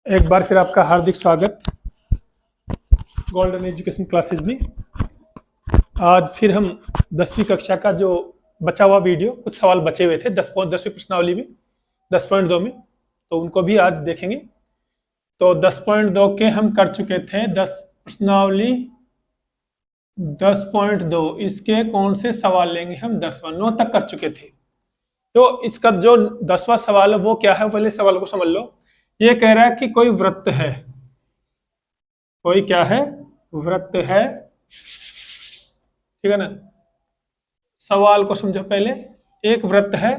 एक बार फिर आपका हार्दिक स्वागत गोल्डन एजुकेशन क्लासेस में। आज फिर हम 10वीं कक्षा का जो बचा हुआ वीडियो, कुछ सवाल बचे हुए थे 10वीं प्रश्नावली में 10.2 में, तो उनको भी आज देखेंगे। तो 10.2 के हम कर चुके थे 10 प्रश्नावली 10.2, इसके कौन से सवाल लेंगे हम 10वां 9 तक कर चुके थे। तो इसका जो 10वां सवाल है वो क्या है, पहले सवाल को समझ लो। ये कह रहा है कि कोई वृत्त है, कोई क्या है, वृत्त है, ठीक है ना। सवाल को समझो पहले। एक वृत्त है,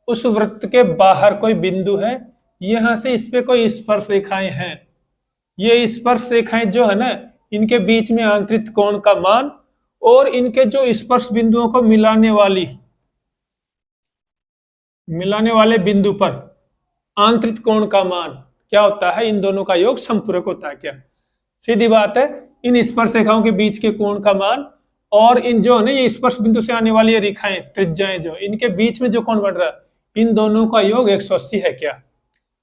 उस वृत्त के बाहर कोई बिंदु है, यहां से इस पे कोई स्पर्श रेखाएं हैं। ये स्पर्श रेखाएं जो है ना, इनके बीच में आंतरिक कोण का मान और इनके जो स्पर्श बिंदुओं को मिलाने वाले बिंदु पर आंतरिक कोण का मान क्या होता है, इन दोनों का योग संपूरक होता है। क्या सीधी बात है, इन स्पर्श रेखाओं के बीच के कोण का मान और इन जो है ना, ये स्पर्श बिंदु से आने वाली रेखाएं त्रिज्याएं जो इनके बीच में जो कोण बन रहा है, इन दोनों का योग 180 है। क्या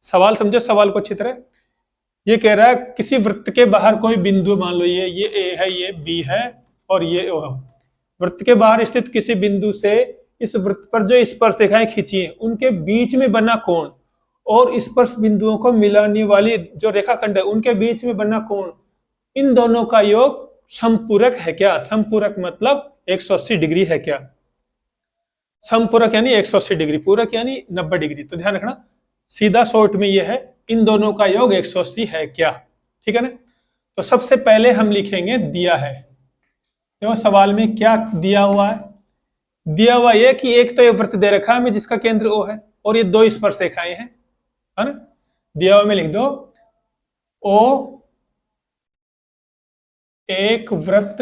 सवाल समझो, सवाल को अच्छी तरह। ये कह रहा है किसी वृत्त के बाहर कोई बिंदु, मान लो ये ए है, ये बी है और ये ओ है। वृत्त के बाहर स्थित किसी बिंदु से इस वृत्त पर जो स्पर्श रेखाएं खींची है, उनके बीच में बना कोण और स्पर्श बिंदुओं को मिलाने वाली जो रेखाखंड है, उनके बीच में बना कोण, इन दोनों का योग संपूरक है। क्या संपूरक मतलब 180 डिग्री है। क्या संपूरक यानी 180 डिग्री, पूरक यानी 90 डिग्री। तो ध्यान रखना, सीधा शॉर्ट में ये है, इन दोनों का योग 180 है। क्या ठीक है ना। तो सबसे पहले हम लिखेंगे दिया है। देखो सवाल में क्या दिया हुआ है, दिया हुआ ये कि एक तो ये वृत्त दे रखा है हमें जिसका केंद्र O है और ये दो स्पर्श रेखाएं हैं, है ना। दिया हुआ में लिख दो O एक वृत्त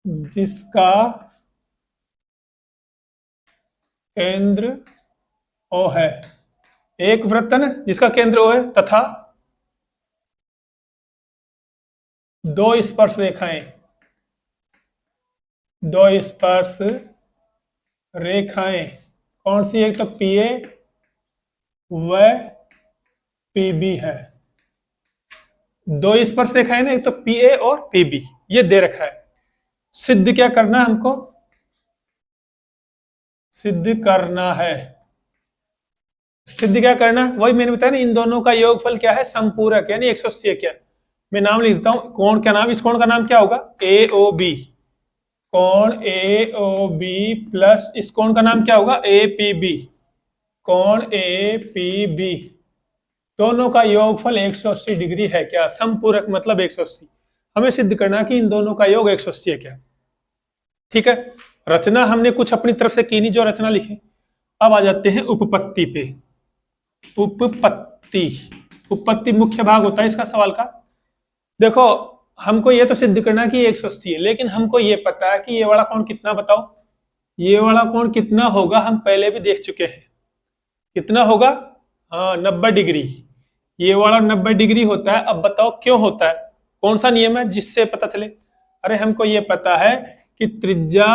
जिसका केंद्र O है, एक वृत्त है जिसका केंद्र O है, तथा दो स्पर्श रेखाएं, कौन सी, एक तो PA व PB है। दो स्पर्श रेखाएं ना, एक तो PA और PB, ये दे रखा है। सिद्ध क्या करना है हमको, सिद्ध करना है। सिद्ध क्या करना, वही मैंने बताया ना, इन दोनों का योगफल क्या है, संपूरक यानी 180 है। क्या मैं नाम लिख देता हूं, कोण क्या नाम, इस कोण का नाम क्या होगा, AOB, कोण AOB प्लस इस कोण का नाम क्या होगा, APB, कोण APB, दोनों का योगफल 180 डिग्री है। क्या संपूरक मतलब 180, हमें सिद्ध करना कि इन दोनों का योग 180 है। क्या ठीक है। रचना हमने कुछ अपनी तरफ से की नहीं, जो रचना लिखे। अब आ जाते हैं उपपत्ति पे। उपपत्ति मुख्य भाग होता है इसका सवाल का। देखो हमको ये तो सिद्ध करना कि 180 है, लेकिन हमको ये पता है कि ये वाला कोण कितना, बताओ ये वाला कोण कितना होगा, हम पहले भी देख चुके हैं। कितना होगा, हाँ 90 डिग्री। ये वाला 90 डिग्री होता है। अब बताओ क्यों होता है, कौन सा नियम है जिससे पता चले। अरे हमको ये पता है कि त्रिज्या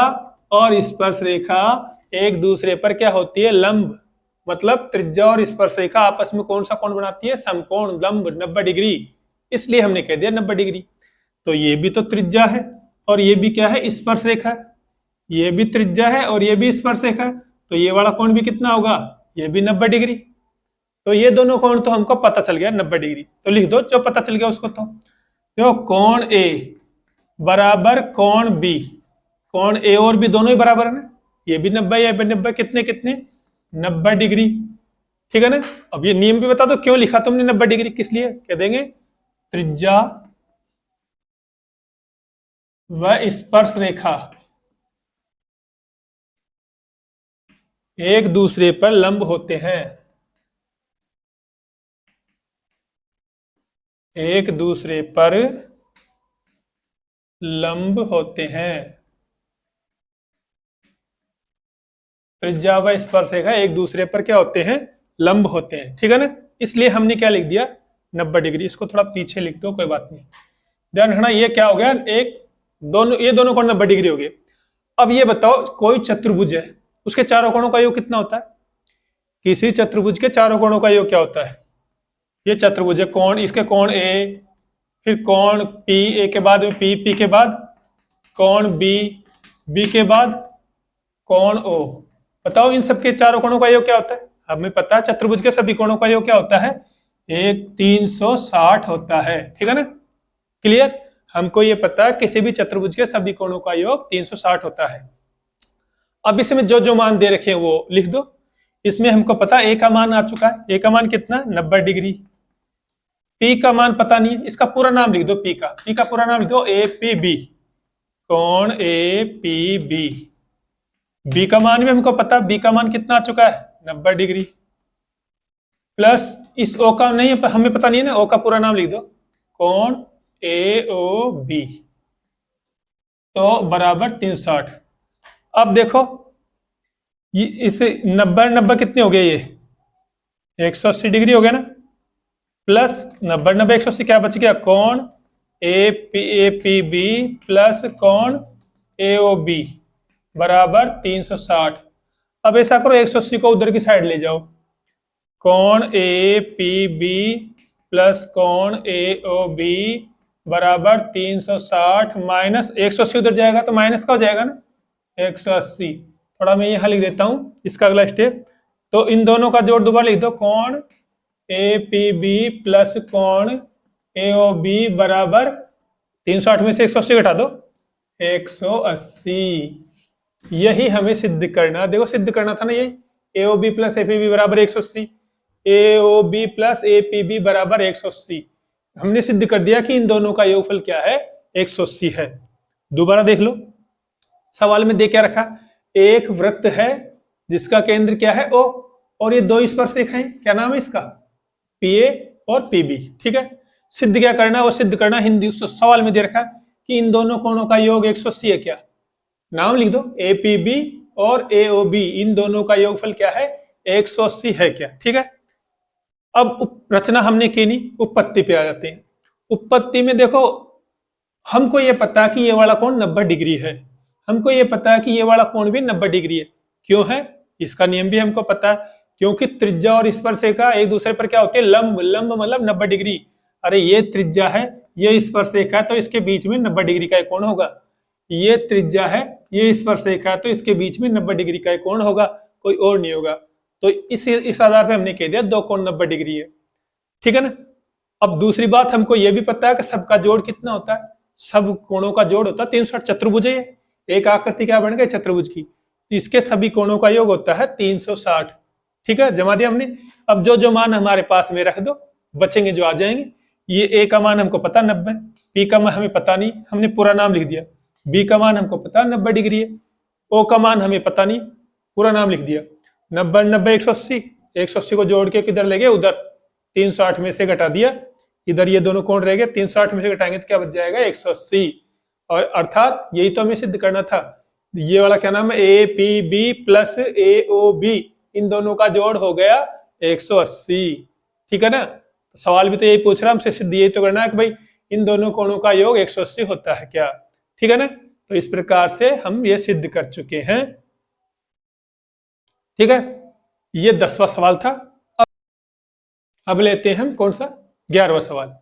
और स्पर्श रेखा एक दूसरे पर क्या होती है, लंब। मतलब त्रिज्या और स्पर्श रेखा आपस में कौन सा कोण बनाती है, समकोण, लंब, 90 डिग्री। इसलिए हमने कह दिया 90 डिग्री। तो ये भी तो त्रिज्या है और ये भी क्या है, स्पर्श रेखा है। ये भी त्रिज्या है और ये भी स्पर्श रेखा है, तो ये वाला कोण भी कितना होगा, ये भी 90 डिग्री। तो ये दोनों कोण तो हमको पता चल गया 90 डिग्री। तो लिख दो जो पता चल गया उसको। तो कोण A बराबर कोण B, कोण A और B दोनों ही बराबर है ना, ये भी 90, ये भी 90, कितने कितने 90 डिग्री। ठीक है ना। अब ये नियम भी बता दो क्यों लिखा तुमने 90 डिग्री, किस लिए, कह देंगे त्रिज्या व स्पर्श रेखा एक दूसरे पर लंब होते हैं, एक दूसरे पर लंब होते हैं। त्रिज्या व स्पर्श रेखा एक दूसरे पर क्या होते हैं, लंब होते हैं। ठीक है ना। इसलिए हमने क्या लिख दिया 90 डिग्री। इसको थोड़ा पीछे लिख दो, कोई बात नहीं। ध्यान रखना ये क्या हो गया, एक दोनों, ये दोनों कोण 90 डिग्री हो गए। अब ये बताओ कोई चतुर्भुज है, उसके चारों कोणों का योग कितना होता है, किसी चतुर्भुज के चारों कोणों का योग क्या होता है? ये चतुर्भुज है, कोण, इसके कोण ए, फिर कोण पी, ए के बाद पी, पी के बाद कोण बी, बी के बाद कोण ओ। बताओ इन सबके चारों कोणों का योग क्या होता है? हमें पता है चतुर्भुज के सभी कोणों का योग क्या होता है? एक 360 होता है। ठीक है ना, क्लियर? हमको ये पता है किसी भी चतुर्भुज के सभी कोणों का योग 360 होता है। अब इसमें जो जो मान दे रखे हैं वो लिख दो। इसमें हमको पता ए का मान आ चुका है। ए का मान कितना? 90 डिग्री। पी का मान पता नहीं है, इसका पूरा नाम लिख दो। पी का पूरा नाम लिख दो ए पी बी, कोण ए पी बी। बी का मान भी हमको पता, बी का मान कितना आ चुका है? 90 डिग्री। प्लस इस ओ का नहीं है, हमें पता नहीं है ना, ओ का पूरा नाम लिख दो, कोण ए ओ बी, तो बराबर 360। अब देखो ये इसे 90 कितने हो गए? ये 180 डिग्री हो गया ना, प्लस 90 180 क्या बच गया? कोण ए पी बी प्लस कोण ए ओ बी बराबर 360। अब ऐसा करो 180 को उधर की साइड ले जाओ, कोण ए पी बी प्लस कोण ए ओ बी बराबर 360 माइनस 180 उधर जाएगा तो माइनस का हो जाएगा ना 180। थोड़ा मैं यहाँ लिख देता हूँ इसका अगला स्टेप। तो इन दोनों का जोड़ दोबारा लिख दो, कोण ए पी बी प्लस कोण ए ओ बी बराबर 360 में से 180 घटा दो 180। यही हमें सिद्ध करना, देखो सिद्ध करना था ना, यही A O B plus A P B बराबर 180, A O B plus A P B बराबर 180। हमने सिद्ध कर दिया कि इन दोनों का योगफल क्या है? 180 है। दोबारा देख लो, सवाल में दे क्या रखा? एक वृत्त है जिसका केंद्र क्या है? ओ, और ये दो स्पर्शरेखा हैं, क्या नाम है इसका? पी ए और पी बी। ठीक है, सिद्ध क्या करना? वो सिद्ध करना हिंदी सवाल में दे रखा कि इन दोनों कोणों का योग 180 है क्या? नाम लिख दो, ए पी बी और ए ओ बी, इन दोनों का योगफल क्या है? 180 है क्या? ठीक है, अब रचना हमने की नहीं, उत्पत्ति पे आ जाते हैं। उत्पत्ति में देखो, हमको ये पता कि ये वाला कोण 90 डिग्री है, हमको ये पता है कि ये वाला कोण भी 90 डिग्री है। क्यों है? इसका नियम भी हमको पता है, क्योंकि त्रिज्या और स्पर्शरेखा एक दूसरे पर क्या होते हैं? लंब। लंब मतलब 90 डिग्री। अरे ये त्रिज्या है, ये स्पर्शरेखा है, तो इसके बीच में 90 डिग्री का कोण होगा। ये त्रिज्या है, ये स्पर्शरेखा है, तो इसके बीच में 90 डिग्री का कोण होगा, कोई और नहीं होगा। तो इस आधार पे हमने कह दिया दो कोण 90 डिग्री है। ठीक है ना। अब दूसरी बात, हमको यह भी पता है कि सबका जोड़ कितना होता है? सब कोणों का जोड़ होता है 360। चतुर्भुज है, एक आकृति क्या बन गई? चतुर्भुज की। इसके सभी कोणों का योग होता है 360। ठीक है, जमा दिया हमने। अब जो जो मान हमारे पास में रख दो, बचेंगे जो आ जाएंगे। ये ए का मान हमको पता 90, पी का मान हमें पता नहीं, हमने पूरा नाम लिख दिया। बी का मान हमको पता 90 डिग्री है, ओ का मान हमें पता नहीं, पूरा नाम लिख दिया। 90 90 180, 180 को जोड़ के किधर ले गए? उधर। 360 में से घटा दिया, इधर ये दोनों कोण रह गए, 360 में से घटाएंगे तो क्या बच जाएगा? 180। और अर्थात यही तो हमें सिद्ध करना था। ये वाला क्या नाम है? A P B plus A O B, इन दोनों का जोड़ हो गया 180। ठीक है ना। तो सवाल भी तो यही पूछ रहा है हमसे, सिद्ध यही तो करना है कि भाई इन दोनों कोणों का योग 180 होता है क्या? ठीक है ना। तो इस प्रकार से हम ये सिद्ध कर चुके हैं। ठीक है, ये 10वां सवाल था। अब लेते हैं हम कौन सा? 11वां सवाल।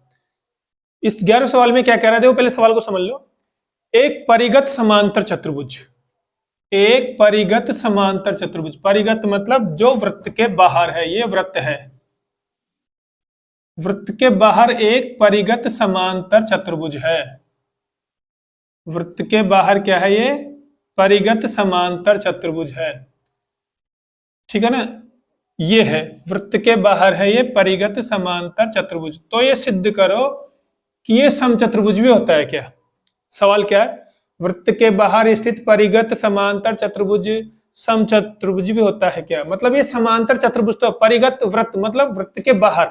इस 11वें सवाल में क्या कह रहा है? देखो पहले सवाल को समझ लो। एक परिगत समांतर चतुर्भुज, एक परिगत समांतर चतुर्भुज। परिगत मतलब जो वृत्त के बाहर है, ये वृत्त है, वृत्त के बाहर एक परिगत समांतर चतुर्भुज है। वृत्त के बाहर क्या है? ये परिगत समांतर चतुर्भुज है। ठीक है ना, ये है वृत्त के बाहर है ये परिगत समांतर चतुर्भुज। तो ये सिद्ध करो कि ये समचतुर्भुज भी होता है क्या? सवाल क्या है? वृत्त के बाहर स्थित परिगत समांतर चतुर्भुज समचतुर्भुज भी होता है क्या? मतलब ये समांतर चतुर्भुज, तो परिगत वृत्त मतलब वृत्त के बाहर,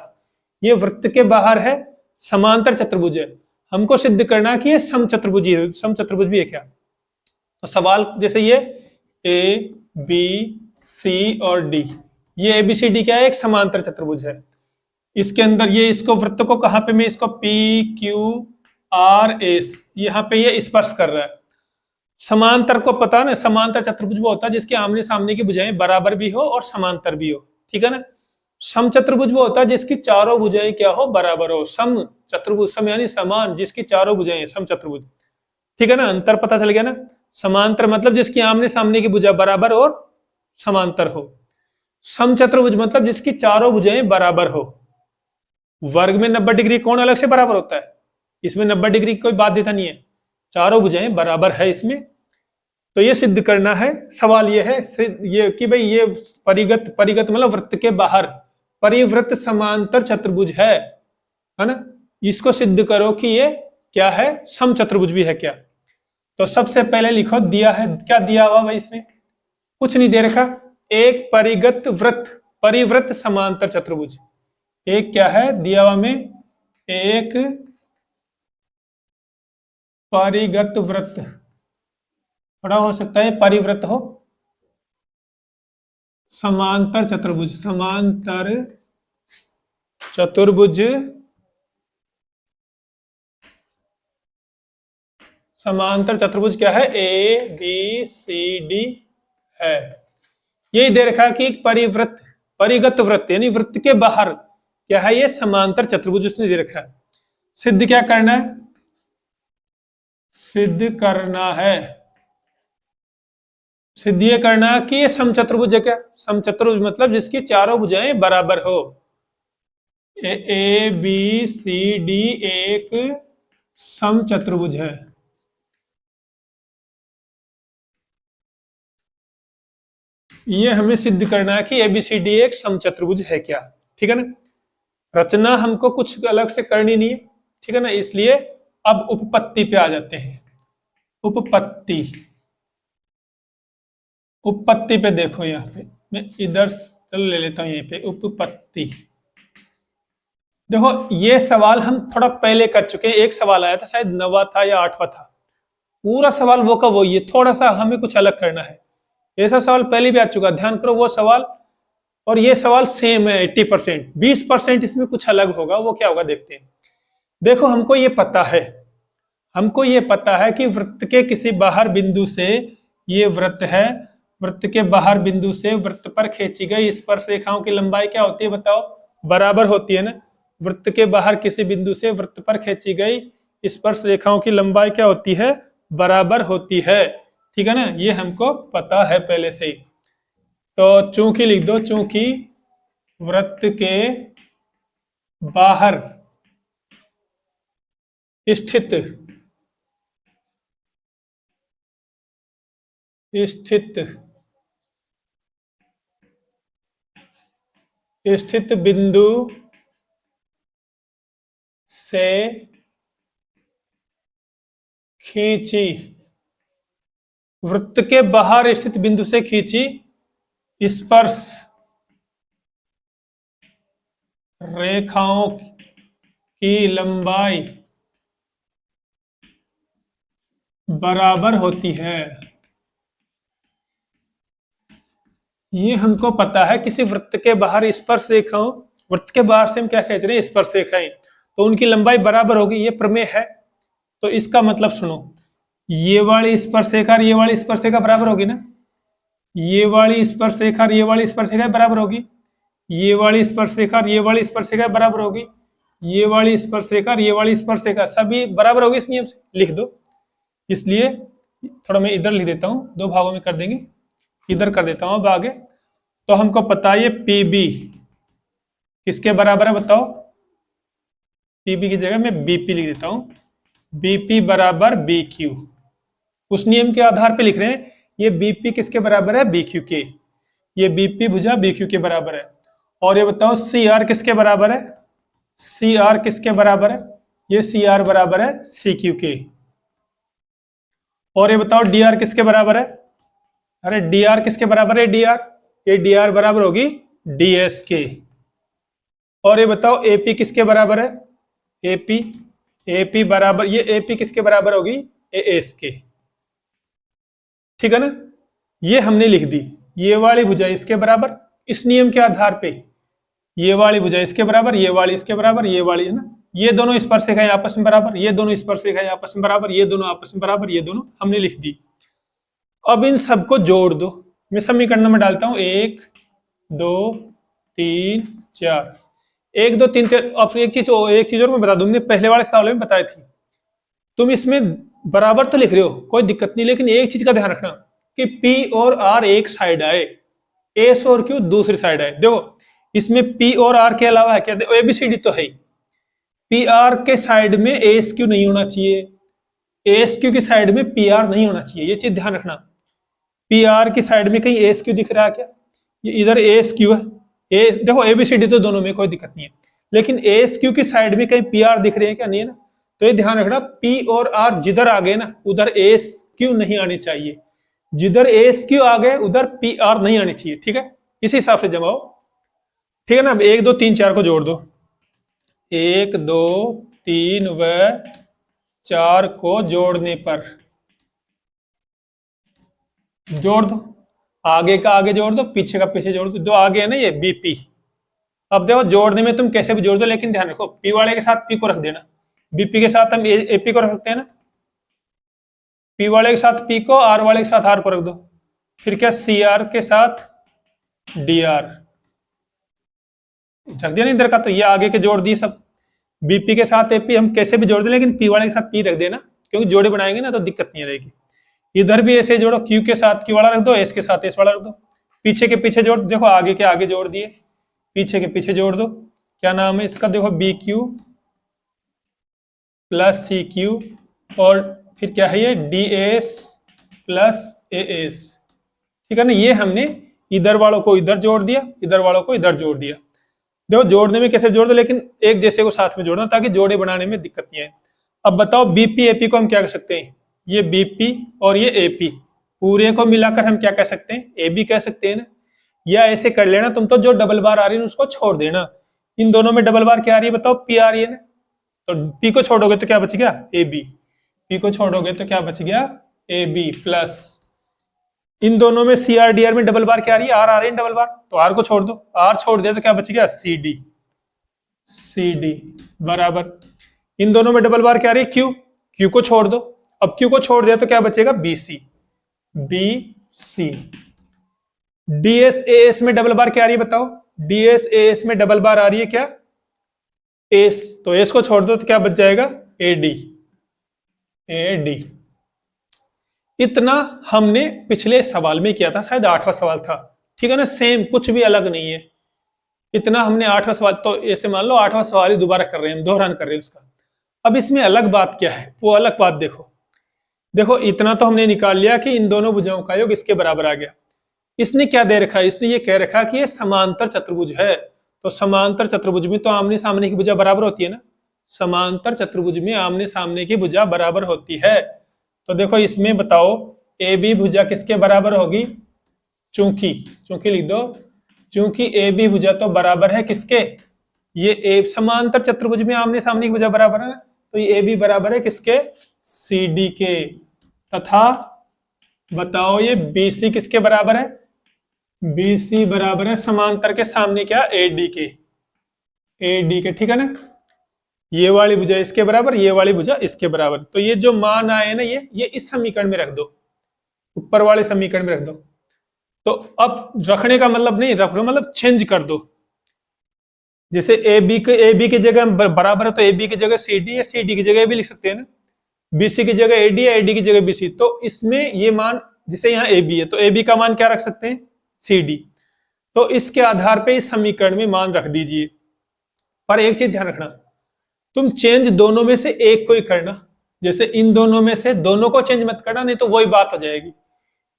ये वृत्त के बाहर है, समांतर चतुर्भुज है। हमको सिद्ध करना है कि ये समचतुर्भुज है, समचतुर्भुज भी है क्या? तो सवाल जैसे ये ए बी सी और डी, ये ABCD क्या है? एक समांतर चतुर्भुज है। इसके अंदर ये इसको वृत्त को कहां पे मैं इसको PQRS यहाँ पे ये स्पर्श कर रहा है। समांतर को पता ना, समांतर चतुर्भुज वो होता है जिसके आमने सामने की भुजाएं बराबर भी हो और समांतर भी हो। ठीक है ना। सम चतुर्भुज वो होता है जिसकी चारों भुजाएं क्या हो, बराबर हो। सम चतुर्भुज, सम यानी समान, जिसकी चारों भुजाएं, सम चतुर्भुज, ठीक है ना। अंतर पता चल गया ना। समांतर मतलब जिसकी आमने सामने की भुजा बराबर और समांतर हो। सम चतुर्भुज मतलब जिसकी चारों भुजाएं बराबर हो। वर्ग में 90 डिग्री कोण अलग से बराबर होता है, इसमें 90 डिग्री की कोई बाध्यता नहीं है, चारों भुजाएं बराबर है इसमें। तो ये सिद्ध करना है। सवाल ये है ये कि भाई ये परिगत, परिगत मतलब वृत्त के बाहर, परिवृत्त समांतर चतुर्भुज है ना। इसको सिद्ध करो कि ये क्या है, सम चतुर्भुज भी है क्या। तो सबसे पहले लिखो, दिया है, क्या दिया हुआ भाई, इसमें कुछ नहीं दे रखा। एक परिगत वृत्त, परिवृत्त समांतर चतुर्भुज। एक क्या है दिया हुआ में, एक परिगत वृत्त, थोड़ा हो सकता है परिवृत्त हो, समांतर चतुर्भुज, समांतर चतुर्भुज, समांतर चतुर्भुज क्या है, ए बी सी डी है। यही दे रखा है कि एक परिवृत्त, परिगत वृत्त यानी वृत्त के बाहर क्या है, ये समांतर चतुर्भुज उसने दे रखा है। सिद्ध क्या करना है, सिद्ध करना है, सिद्ध ये करना है कि ये समचतुर्भुज है क्या। समचतुर्भुज मतलब जिसकी चारों भुजाएं बराबर हो। ए बी सी डी एक समचतुर्भुज है। ये हमें सिद्ध करना है कि एबीसीडी एक समचतुर्भुज है क्या, ठीक है ना। रचना हमको कुछ अलग से करनी नहीं है, ठीक है ना। इसलिए अब उपपत्ति पे आ जाते हैं। उपपत्ति, उपपत्ति पे देखो, यहाँ पे मैं इधर चलो ले लेता हूं, यहीं पे उपपत्ति। देखो ये सवाल हम थोड़ा पहले कर चुके हैं, एक सवाल आया था शायद 9वां था या 8वां था। पूरा सवाल वो का वो, ये थोड़ा सा हमें कुछ अलग करना है। ऐसा सवाल पहले भी आ चुका, ध्यान करो वो सवाल और ये सवाल सेम है 80%, 20% इसमें कुछ अलग होगा, वो क्या होगा देखते हैं। देखो हमको ये पता है, हमको ये पता है कि वृत्त के किसी बाहर बिंदु से, ये वृत्त है, वृत्त के बाहर बिंदु से वृत्त पर खींची गई स्पर्श रेखाओं की लंबाई क्या होती है बताओ, बराबर होती है ना। वृत्त के बाहर किसी बिंदु से वृत्त पर खींची गई स्पर्श रेखाओं की लंबाई क्या होती है, बराबर होती है, ठीक है ना। ये हमको पता है पहले से ही। तो चूंकि लिख दो, चूंकि वृत्त के बाहर स्थित स्थित बिंदु से खींची, वृत्त के बाहर स्थित बिंदु से खींची स्पर्श रेखाओं की लंबाई बराबर होती है। ये हमको पता है, किसी वृत्त के बाहर स्पर्श रेखाओं, वृत्त के बाहर से हम क्या खींच रहे हैं, स्पर्श रेखाएं, तो उनकी लंबाई बराबर होगी, ये प्रमेय है। तो इसका मतलब सुनो, ये वाली स्पर्श रेखा और ये वाली स्पर्श रेखा बराबर होगी ना, ये वाली स्पर्श रेखा और ये वाली स्पर्श रेखा बराबर होगी, ये वाली स्पर्श रेखा और ये वाली स्पर्श रेखा बराबर होगी, ये वाली स्पर्श रेखा और ये वाली स्पर्श रेखा सभी बराबर होगी, इस नियम से लिख दो। इसलिए थोड़ा मैं इधर लिख देता हूं, दो भागों में कर देंगे, इधर कर देता हूं अब आगे। तो हमको पता है ये पीबी किसके बराबर है बताओ, पीबी की जगह मैं बीपी लिख देता हूं, बीपी बराबर बीक्यू। उस नियम के आधार पे लिख रहे हैं, ये बीपी किसके बराबर है, बीक्यू के, ये बीपी भुजा बीक्यू के बराबर है। और ये बताओ सी आर किसके बराबर है, सी आर किसके बराबर है, ये सी आर बराबर है सी क्यू के। और ये बताओ डी आर किसके बराबर है, अरे डी आर किसके बराबर है, डी आर, ये डी आर बराबर होगी डी एस के। और ये बताओ एपी किसके बराबर है, एपी, एपी बराबर, ये एपी किसके बराबर होगी, ए एस के, ठीक है ना। ये हमने लिख दी, ये वाली भुजा इसके बराबर, इस नियम के आधार पे ये वाली भुजा इसके बराबर, ये वाली इसके बराबर, ये वाली है ना, ये दोनों स्पर्श रेखाएं आपस में बराबर, ये दोनों स्पर्श रेखाएं आपस में बराबर, ये दोनों आपस में बराबर, ये दोनों हमने लिख दी। अब इन सबको जोड़ दो, मैं समीकरण में डालता हूं 1 2 3 4 1 2 3 4। अब एक चीज और मैं बता दूं, मैंने पहले वाले सवाल में बताई थी। तुम इसमें बराबर तो लिख रहे हो, कोई दिक्कत नहीं, लेकिन एक चीज का ध्यान रखना कि P और R एक साइड आए, एस और क्यू दूसरी साइड आए। देखो इसमें P और R के अलावा है क्या, ABCD तो है ही, पी आर के साइड में एस क्यू नहीं होना चाहिए, एस क्यू की साइड में पी आर नहीं होना चाहिए, ये चीज ध्यान रखना। पी आर की साइड में कहीं एस क्यू दिख रहा है क्या, ये इधर एस क्यू है, ए देखो एबीसीडी तो दोनों में कोई दिक्कत नहीं है, लेकिन एस क्यू की साइड में कहीं पी आर दिख रहे हैं क्या, नहीं है ना। तो ये ध्यान रखना, पी और आर जिधर आ गए ना उधर एस क्यू नहीं आनी चाहिए, जिधर एस क्यू आ गए उधर पी आर नहीं आनी चाहिए, ठीक है। इसी हिसाब से जमाओ, ठीक है ना। 1 2 3 4 को जोड़ दो, 1 2 3 व 4 को जोड़ने पर जोड़ दो, आगे का आगे जोड़ दो, पीछे का पीछे जोड़ दो, जो आगे है ना ये बीपी। अब देखो जोड़ने में तुम कैसे भी जोड़ दो, लेकिन ध्यान रखो पी वाले के साथ पी को रख देना, बीपी के साथ हम एपी को रख सकते हैं ना, पी वाले के साथ पी को, आर वाले के साथ आर को रख दो, फिर क्या सी आर के साथ डी आर रख दिया ना इधर का, तो ये आगे के जोड़ दिए सब। बीपी के साथ एपी हम कैसे भी जोड़ दें, लेकिन पी वाले के साथ पी रख देना, क्योंकि जोड़े बनाएंगे ना तो दिक्कत नहीं रहेगी। इधर भी ऐसे जोड़ो, क्यू के साथ क्यू वाला रख दो, एस के साथ एस वाला रख दो, पीछे के पीछे जोड़, देखो आगे के आगे जोड़ दिए, पीछे के पीछे जोड़ दो, क्या नाम है इसका, देखो B Q plus C Q, और फिर क्या है ये D S plus A S, ठीक है ना। ये हमने इधर वालों को इधर जोड़ दिया, इधर वालों को इधर जोड़ दिया। देखो जोड़ने में कैसे जोड़ दो, लेकिन एक जैसे को साथ में जोड़ना ताकि जोड़े बनाने में दिक्कत नहीं आए। अब बताओ बीपी एपी को हम क्या कर सकते हैं, ये बीपी और ये एपी पूरे को मिलाकर हम क्या कह सकते हैं, एबी कह सकते हैं ना। या ऐसे कर लेना तुम तो, जो डबल बार आ रही है उसको छोड़ देना, इन दोनों में डबल बार क्या आ रही है बताओ, पी आ रही है ना, तो पी को छोड़ोगे तो क्या बच गया, ए बी, पी को छोड़ोगे तो क्या बच गया, ए बी प्लस इन दोनों में सी आर डी आर में डबल बार क्या आ रही है, आर आ रही है डबल बार, तो आर को छोड़ दो, आर छोड़ दिया तो क्या बच गया, सी डी, सी डी बराबर इन दोनों में डबल बार क्या आ रही है, क्यू, क्यू को छोड़ दो, अब क्यू को छोड़ दिया तो क्या बचेगा, B C, B C. DS AS में डबल बार क्या आ रही है बताओ, डीएस एएस में डबल बार आ रही है क्या, एस, तो एस को छोड़ दो तो क्या बच जाएगा, एडी, एडी। इतना हमने पिछले सवाल में किया था, शायद 8वां सवाल था, ठीक है ना, सेम, कुछ भी अलग नहीं है। इतना हमने 8वां सवाल, तो ऐसे मान लो 8वां सवाल ही दोबारा कर रहे हैं हम, दोहरान कर रहे हैं उसका। अब इसमें अलग बात क्या है, वो अलग बात देखो। देखो इतना तो हमने निकाल लिया कि इन दोनों भुजाओं का योग इसके बराबर आ गया। इसने क्या दे रखा है, इसने ये कह रखा कि ये समांतर चतुर्भुज है, तो समांतर चतुर्भुज में तो आमने सामने की भुजा बराबर होती है ना, समांतर चतुर्भुज में आमने सामने की भुजा बराबर होती है। तो देखो इसमें बताओ ए बी भुजा किसके बराबर होगी, चूंकि, चूंकि लिख दो, चूंकि ए बी भुजा तो बराबर है किसके, ये ए, समांतर चतुर्भुज में आमने सामने की भुजा बराबर है, तो ये ए बी बराबर है किसके, सी डी के, तथा बताओ ये बी सी किसके बराबर है, बी सी बराबर है समांतर के सामने क्या, ए डी के, ए डी के, ठीक है ना। ये वाली भुजा इसके बराबर, ये वाली भुजा इसके बराबर, तो ये जो मान आए ना ये इस समीकरण में रख दो, ऊपर वाले समीकरण में रख दो। तो अब रखने का मतलब नहीं, रख लो मतलब चेंज कर दो, जैसे ए बी की जगह बराबर है तो ए बी की जगह सी डी, या सी डी की जगह भी लिख सकते हैं ना, बीसी की जगह एडी है, एडी की जगह बीसी, तो इसमें ये मान, जैसे यहाँ ए बी है तो ए बी का मान क्या रख सकते हैं, सी डी, तो इसके आधार पे इस समीकरण में मान रख दीजिए। पर एक चीज ध्यान रखना, तुम चेंज दोनों में से एक को ही करना, जैसे इन दोनों में से दोनों को चेंज मत करना, नहीं तो वही बात हो जाएगी।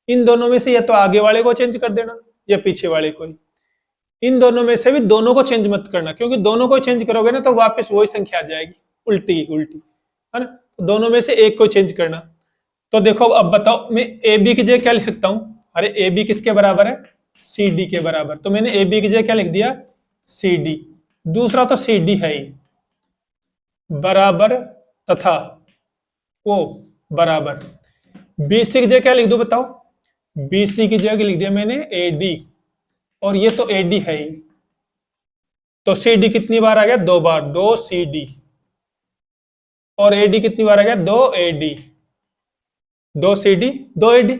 इन दोनों में से या तो आगे वाले को चेंज कर देना या पीछे वाले को ही, इन दोनों में से भी दोनों को चेंज मत करना, क्योंकि दोनों को चेंज करोगे ना तो वापस वही संख्या आ जाएगी, उल्टी की उल्टी, है ना। तो दोनों में से एक को चेंज करना। तो देखो अब बताओ मैं ए बी की जगह क्या लिख सकता हूं, अरे ए बी किसके बराबर है, सी डी के बराबर, तो मैंने ए बी की जगह क्या लिख दिया, सी डी, दूसरा तो सी डी है ही, बराबर तथा ओ बराबर, बी सी की जगह क्या लिख दो बताओ, बी सी की जगह लिख दिया मैंने ए डी, और ये तो ए डी है ही, तो सी डी कितनी बार आ गया, 2 बार, 2 सी डी, और ए डी कितनी बार आ गया, 2 A D, 2 C D 2 A D,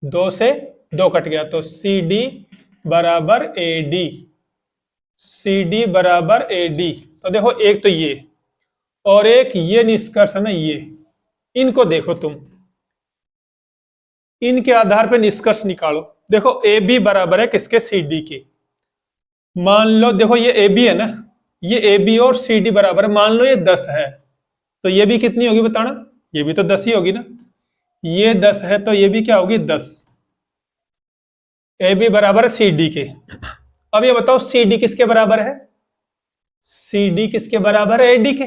2 से 2 कट गया, तो सी डी बराबर AD, CD बराबर AD। तो देखो एक तो ये और एक ये निष्कर्ष है ना, ये इनको देखो तुम, इनके आधार पे निष्कर्ष निकालो। देखो AB बराबर है किसके, CD के। मान लो देखो ये AB है ना, ये AB और CD बराबर है, मान लो ये 10 है, तो ये भी कितनी होगी बताना, ये भी तो 10 ही होगी ना। ये 10 है तो ये भी क्या होगी 10। AB बराबर है CD के। अब ये बताओ CD किसके बराबर है, CD किसके बराबर है, AD के।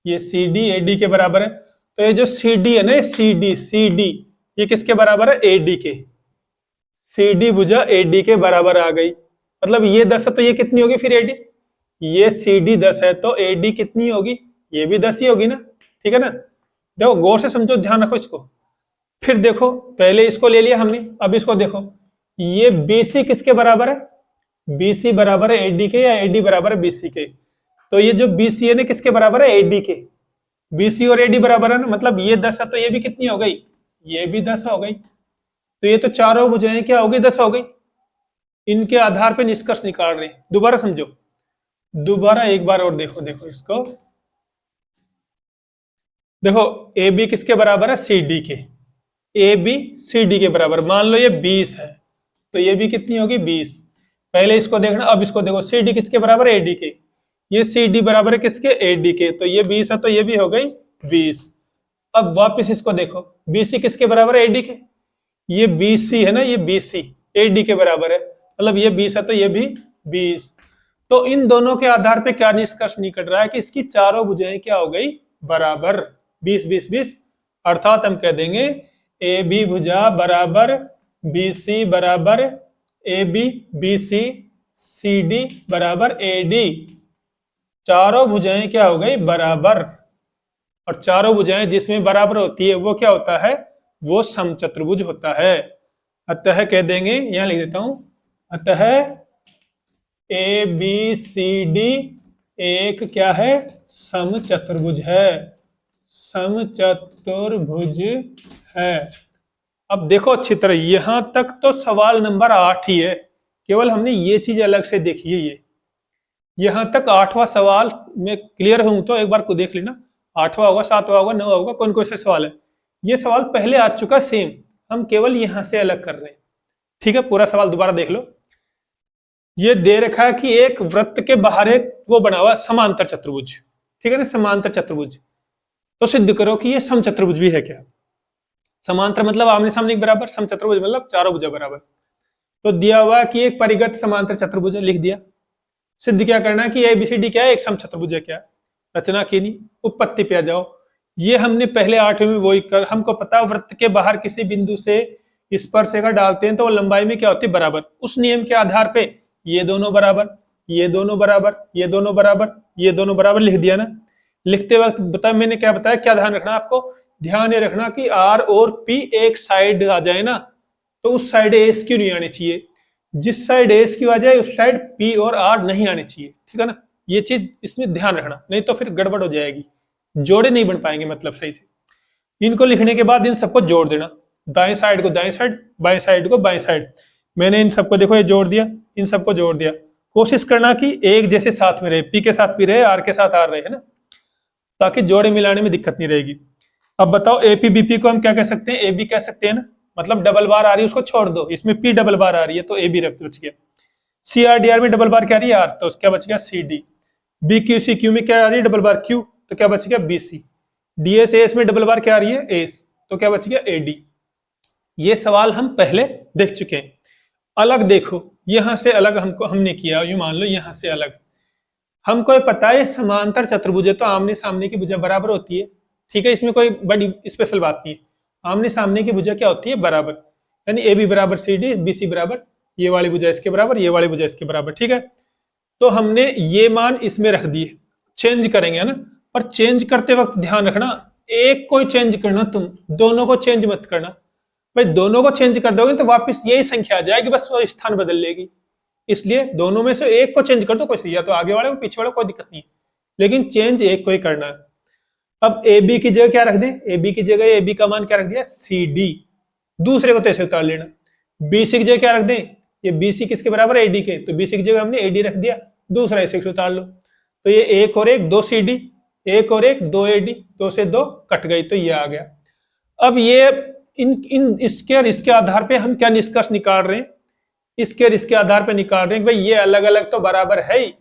ये CD AD के बराबर है, तो ये जो CD है ना, CD ये किसके बराबर है, AD के। CD भुजा AD के बराबर आ गई, मतलब ये 10 है तो ये कितनी होगी फिर AD, ये CD 10 है तो AD कितनी होगी, ये भी 10 ही होगी ना, ठीक है ना। देखो गौर से समझो, ध्यान रखो इसको। फिर देखो पहले इसको ले लिया हमने, अब इसको देखो, ये BC किसके बराबर है, BC बराबर है AD के या AD बराबर है BC के। तो ये जो BC है ना किसके बराबर है, AD के। BC और AD बराबर है ना, मतलब ये 10 है तो ये भी कितनी हो गई, ये भी 10 हो गई। तो ये तो चारों भुजाएं क्या हो गई, 10 हो गई। इनके आधार पे निष्कर्ष निकाल रहे हैं। दोबारा समझो, दोबारा एक बार और देखो, देखो इसको देखो, AB किसके बराबर है, CD के। AB CD के बराबर, मान लो ये 20 है तो ये भी कितनी होगी 20। पहले इसको देखना, अब इसको देखो, CD किसके बराबर है, AD के। ये CD बराबर है किसके, AD के, तो ये 20 है तो ये भी हो गई 20। अब वापस इसको देखो, BC किसके बराबर है, AD के। ये BC है ना, ये BC AD के बराबर है, मतलब ये 20 है तो ये भी 20। तो इन दोनों के आधार पे क्या निष्कर्ष निकल रहा है कि इसकी चारों भुजाएं क्या हो गई, बराबर 20 20 20। अर्थात हम कह देंगे AB भुजा बराबर BC बराबर AB, BC CD बराबर AD। चारों भुजाएं क्या हो गई, बराबर। और चारों भुजाएं जिसमें बराबर होती है वो क्या होता है, वो समचतुर्भुज होता है। अतः कह देंगे, यहां लिख देता हूं, अतः ABCD एक क्या है, समचतुर्भुज है, समचतुर्भुज है। अब देखो अच्छी तरह, यहां तक तो सवाल नंबर 8 ही है, केवल हमने ये चीज अलग से देखी है। ये यहां तक 8वां सवाल में क्लियर हूं तो एक बार को देख लेना, 8वां होगा, 7वां होगा, 9वां होगा, कौन कौन से सवाल है। ये सवाल पहले आ चुका सेम, हम केवल यहां से अलग कर रहे हैं, ठीक है। पूरा सवाल दोबारा देख लो। ये दे रखा है कि एक वृत्त के बाहर एक वो बना हुआ समांतर चतुर्भुज, ठीक है ना, समांतर चतुर्भुज। तो सिद्ध करो कि ये समचतुर्भुज भी है क्या। समांतर मतलब आमने सामने के बराबर, समचतुर्भुज मतलब चारों भुजा बराबर। तो दिया हुआ कि एक परिगत समांतर चतुर्भुज लिख दिया। सिद्ध क्या करना है कि ABCD क्या है, एक समचतुर्भुज है क्या। रचना की नहीं, उत्पत्ति पे आ जाओ। ये हमने पहले 8वें में वही कर, हमको पता वृत्त के बाहर किसी बिंदु से स्पर्शरेखा डालते हैं तो वो लंबाई में क्या होती है, बराबर। उस नियम के आधार पे ये दोनों बराबर, ये दोनों बराबर, ये दोनों बराबर, ये दोनों बराबर लिख दिया ना। लिखते वक्त बता, मैंने क्या बताया, क्या ध्यान रखना आपको, ध्यान ये रखना कि R और P एक साइड आ जाए ना, तो उस साइड एस क्यू नहीं आनी चाहिए। जिस साइड एस क्यू आ जाए उस साइड P और R नहीं आनी चाहिए, ठीक है ना। ये चीज इसमें ध्यान रखना, नहीं तो फिर गड़बड़ हो जाएगी, जोड़े नहीं बन पाएंगे मतलब सही से। इनको लिखने के बाद इन सबको जोड़ देना, दाएं साइड को दाएं साइड, बाएं साइड को बाएं साइड। मैंने इन सबको देखो ये जोड़ दिया, इन सबको जोड़ दिया। कोशिश करना कि एक जैसे साथ में रहे, P के साथ P रहे, R के साथ R रहे, है ना, ताकि जोड़े मिलाने में दिक्कत नहीं रहेगी। अब बताओ APBP को हम क्या कह सकते हैं, AB कह सकते हैं ना, मतलब डबल बार आ रही है उसको छोड़ दो, इसमें P डबल बार आ रही है तो AB बच गया। CRDR में डबल बार क्या आ रही है R, तो क्या बच गया CD। BQCQ में क्या आ रही है डबल बार Q, तो क्या बच गया BC। DSAS में डबल बार क्या आ रही है AS, तो क्या बच गया AD। ये सवाल हम पहले देख चुके हैं। अलग देखो, यहां से अलग हमने किया, यूं मान लो यहां से अलग। हमको पता है समांतर चतुर्भुज तो आमने सामने की भुजा बराबर होती है, ठीक है, इसमें कोई बड़ी स्पेशल बात नहीं है। आमने सामने की भुजा क्या होती है, बराबर, यानी AB बराबर CD, BC बराबर ये वाली भुजा इसके बराबर, ये वाली भुजा इसके बराबर, ठीक है। तो हमने ये मान इसमें रख दिए, चेंज करेंगे, है ना। और चेंज करते वक्त ध्यान रखना, एक को चेंज करना, तुम दोनों को चेंज मत करना। भाई दोनों को चेंज कर दोगे तो वापस यही संख्या आ जाएगी, बस वो स्थान बदल लेगी। इसलिए दोनों में से एक को चेंज कर दो, कोई सही, या तो आगे वाले को पीछे वाले, कोई दिक्कत नहीं है, लेकिन चेंज एक को ही करना है। अब AB की जगह क्या रख दें, AB की जगह AB का मान क्या रख दिया, CD, दूसरे को तैसे उतार लेना। BC की जगह क्या रख दें, ये BC किसके बराबर है, AD के, तो BC की जगह हमने AD रख दिया, दूसरा इसे उतार लो, तो ये 1 और 1 2 CD, 1 और 1 2 AD, 2 से 2 कट गई, तो ये आ गया। अब ये इन इसके और इसके आधार पे हम क्या निष्कर्ष निकाल रहे हैं, इसके और इसके आधार पे निकाल रहे हैं कि भाई ये अलग अलग तो बराबर है ही,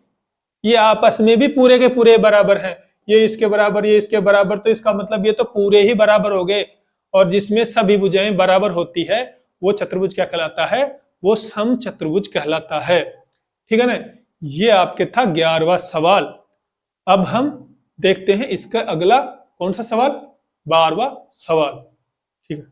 ये आपस में भी पूरे के पूरे बराबर हैं, ये इसके बराबर ये इसके बराबर, तो इसका मतलब ये तो पूरे ही बराबर हो गए, और जिसमें सभी भुजाएं बराबर होती है वो चतुर्भुज क्या कहलाता है, वो समचतुर्भुज कहलाता है। ठीक है ना, ये आपके था 11वां सवाल। अब हम देखते हैं इसका अगला कौन सा सवाल, 12वां सवाल। ठीक है।